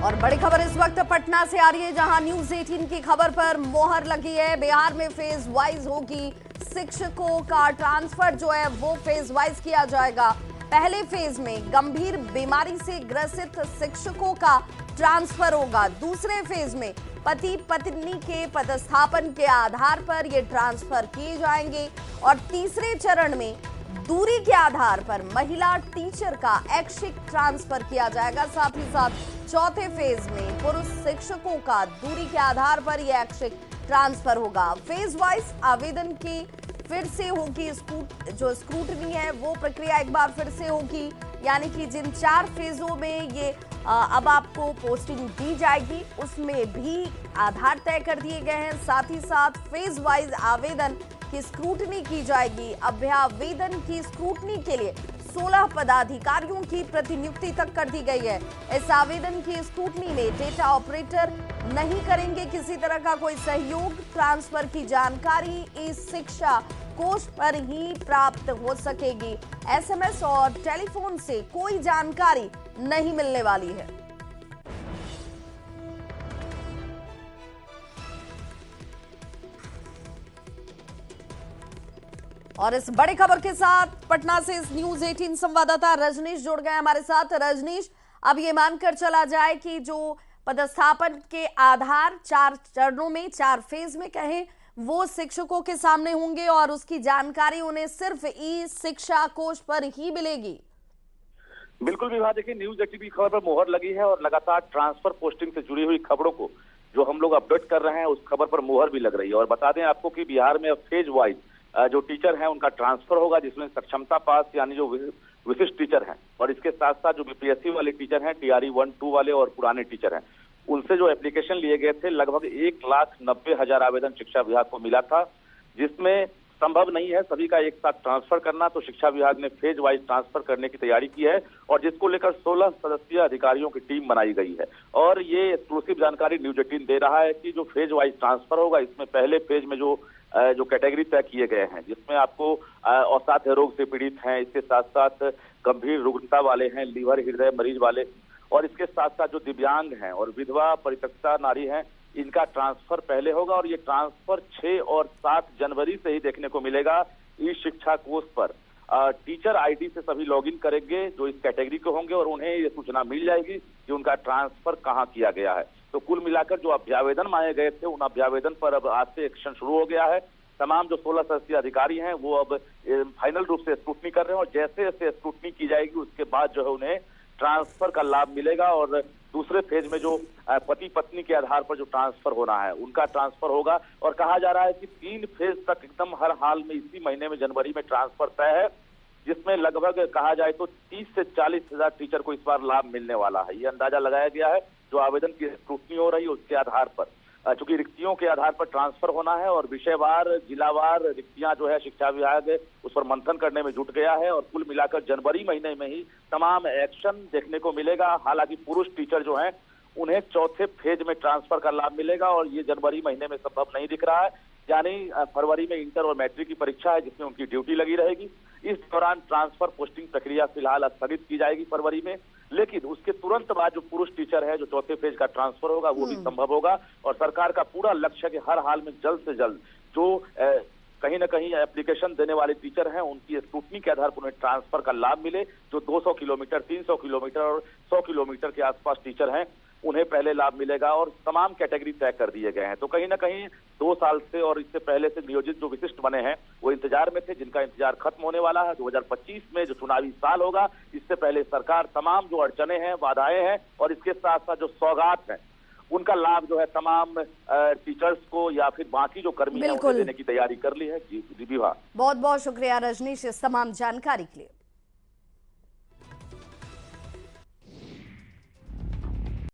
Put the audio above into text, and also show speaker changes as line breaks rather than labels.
और बड़ी खबर इस वक्त पटना से आ रही है, जहां न्यूज 18 की खबर पर मोहर लगी है। बिहार में फेज वाइज होगी शिक्षकों का ट्रांसफर, जो है वो फेज वाइज किया जाएगा। पहले फेज में गंभीर बीमारी से ग्रसित शिक्षकों का ट्रांसफर होगा। दूसरे फेज में पति पत्नी के पदस्थापन के आधार पर ये ट्रांसफर किए जाएंगे और तीसरे चरण में दूरी के आधार पर महिला टीचर का ऐच्छिक ट्रांसफर किया जाएगा। साथ ही साथ चौथे फेज में पुरुष शिक्षकों का दूरी के आधार पर यह ऐच्छिक ट्रांसफर होगा। फेज वाइज आवेदन की फिर से होगी जो स्क्रूटनी है वो प्रक्रिया एक बार फिर से होगी, यानी कि जिन 4 फेजों में ये अब आपको पोस्टिंग दी जाएगी उसमें भी आधार तय कर दिए गए हैं। साथ ही साथ फेज वाइज आवेदन की स्क्रूटनी की जाएगी। अभ्यावेदन की स्क्रूटनी के लिए 16 पदाधिकारियों की प्रतिनियुक्ति तक कर दी गई है। इस आवेदन की स्क्रूटनी में डेटा ऑपरेटर नहीं करेंगे किसी तरह का कोई सहयोग। ट्रांसफर की जानकारी इस शिक्षा कोष पर ही प्राप्त हो सकेगी। एसएमएस और टेलीफोन से कोई जानकारी नहीं मिलने वाली है। और इस बड़ी खबर के साथ पटना से इस न्यूज 18 संवाददाता रजनीश जुड़ गए हमारे साथ। रजनीश, अब ये मानकर चला जाए कि जो पदस्थापन के आधार 4 चरणों में 4 फेज में कहें वो शिक्षकों के सामने होंगे और उसकी जानकारी उन्हें सिर्फ ई शिक्षा कोष पर ही मिलेगी।
बिल्कुल विभा, देखिए न्यूज 18 की खबर पर मोहर लगी है और लगातार ट्रांसफर पोस्टिंग से जुड़ी हुई खबरों को जो हम लोग अपडेट कर रहे हैं उस खबर पर मोहर भी लग रही है। और बता दें आपको कि बिहार में अब फेज वाइज जो टीचर हैं उनका ट्रांसफर होगा, जिसमें सक्षमता पास यानी जो विशिष्ट टीचर हैं और इसके साथ साथ जो बीपीएससी वाले टीचर हैं, टीआरई 1, 2 वाले और पुराने टीचर हैं, उनसे जो एप्लीकेशन लिए गए थे लगभग 1,90,000 आवेदन शिक्षा विभाग को मिला था, जिसमें संभव नहीं है सभी का एक साथ ट्रांसफर करना। तो शिक्षा विभाग ने फेज वाइज ट्रांसफर करने की तैयारी की है और जिसको लेकर 16 सदस्यीय अधिकारियों की टीम बनाई गई है। और ये एक्सक्लूसिव जानकारी न्यूज 18 दे रहा है कि जो फेज वाइज ट्रांसफर होगा इसमें पहले फेज में जो कैटेगरी तय किए गए हैं, जिसमें आपको अवसाद रोग से पीड़ित हैं, इसके साथ साथ गंभीर रुग्णता वाले हैं, लीवर हृदय मरीज वाले, और इसके साथ साथ जो दिव्यांग हैं और विधवा परित्यक्ता नारी हैं, इनका ट्रांसफर पहले होगा। और ये ट्रांसफर 6 और 7 जनवरी से ही देखने को मिलेगा ई शिक्षा कोष पर। टीचर आईडी से सभी लॉगिन करेंगे जो इस कैटेगरी के होंगे और उन्हें ये सूचना मिल जाएगी कि उनका ट्रांसफर कहाँ किया गया है। तो कुल मिलाकर जो अभ्यावेदन मांगे गए थे उन अभ्यावेदन पर अब आज से एक्शन शुरू हो गया है। तमाम जो 16 सदस्यीय अधिकारी हैं वो अब फाइनल रूप से स्क्रूटनी कर रहे हैं और जैसे जैसे स्क्रूटनी की जाएगी उसके बाद जो है उन्हें ट्रांसफर का लाभ मिलेगा। और दूसरे फेज में जो पति पत्नी के आधार पर जो ट्रांसफर होना है उनका ट्रांसफर होगा। और कहा जा रहा है कि 3 फेज तक एकदम हर हाल में इसी महीने में जनवरी में ट्रांसफर तय है, जिसमें लगभग कहा जाए तो 30 से 40 हजार टीचर को इस बार लाभ मिलने वाला है। ये अंदाजा लगाया गया है जो आवेदन की स्क्रूटनी हो रही है उसके आधार पर, चूंकि रिक्तियों के आधार पर ट्रांसफर होना है और विषयवार जिलावार रिक्तियां जो है शिक्षा विभाग उस पर मंथन करने में जुट गया है। और कुल मिलाकर जनवरी महीने में ही तमाम एक्शन देखने को मिलेगा। हालांकि पुरुष टीचर जो हैं उन्हें चौथे फेज में ट्रांसफर का लाभ मिलेगा और ये जनवरी महीने में संभव नहीं दिख रहा है, यानी फरवरी में इंटर और मैट्रिक की परीक्षा है जिसमें उनकी ड्यूटी लगी रहेगी। इस दौरान ट्रांसफर पोस्टिंग प्रक्रिया फिलहाल स्थगित की जाएगी फरवरी में, लेकिन उसके तुरंत बाद जो पुरुष टीचर है जो चौथे फेज का ट्रांसफर होगा वो भी संभव होगा। और सरकार का पूरा लक्ष्य है कि हर हाल में जल्द से जल्द जो कहीं ना कहीं एप्लीकेशन देने वाले टीचर हैं उनकी स्क्रूटनी के आधार पर उन्हें ट्रांसफर का लाभ मिले। जो 200 किलोमीटर, 300 किलोमीटर और 100 किलोमीटर के आसपास टीचर हैं उन्हें पहले लाभ मिलेगा और तमाम कैटेगरी तय कर दिए गए हैं। तो कहीं ना कहीं 2 साल से और इससे पहले से नियोजित जो विशिष्ट बने हैं वो इंतजार में थे, जिनका इंतजार खत्म होने वाला है। 2025 में जो चुनावी साल होगा इससे पहले सरकार तमाम जो अड़चने हैं, बाधाएं हैं और इसके साथ साथ जो सौगात हैं उनका लाभ जो है तमाम टीचर्स को या फिर बाकी जो कर्मी हैं उन्हें देने की तैयारी कर ली है। जी विभा,
बहुत बहुत शुक्रिया रजनीश इस तमाम जानकारी के लिए।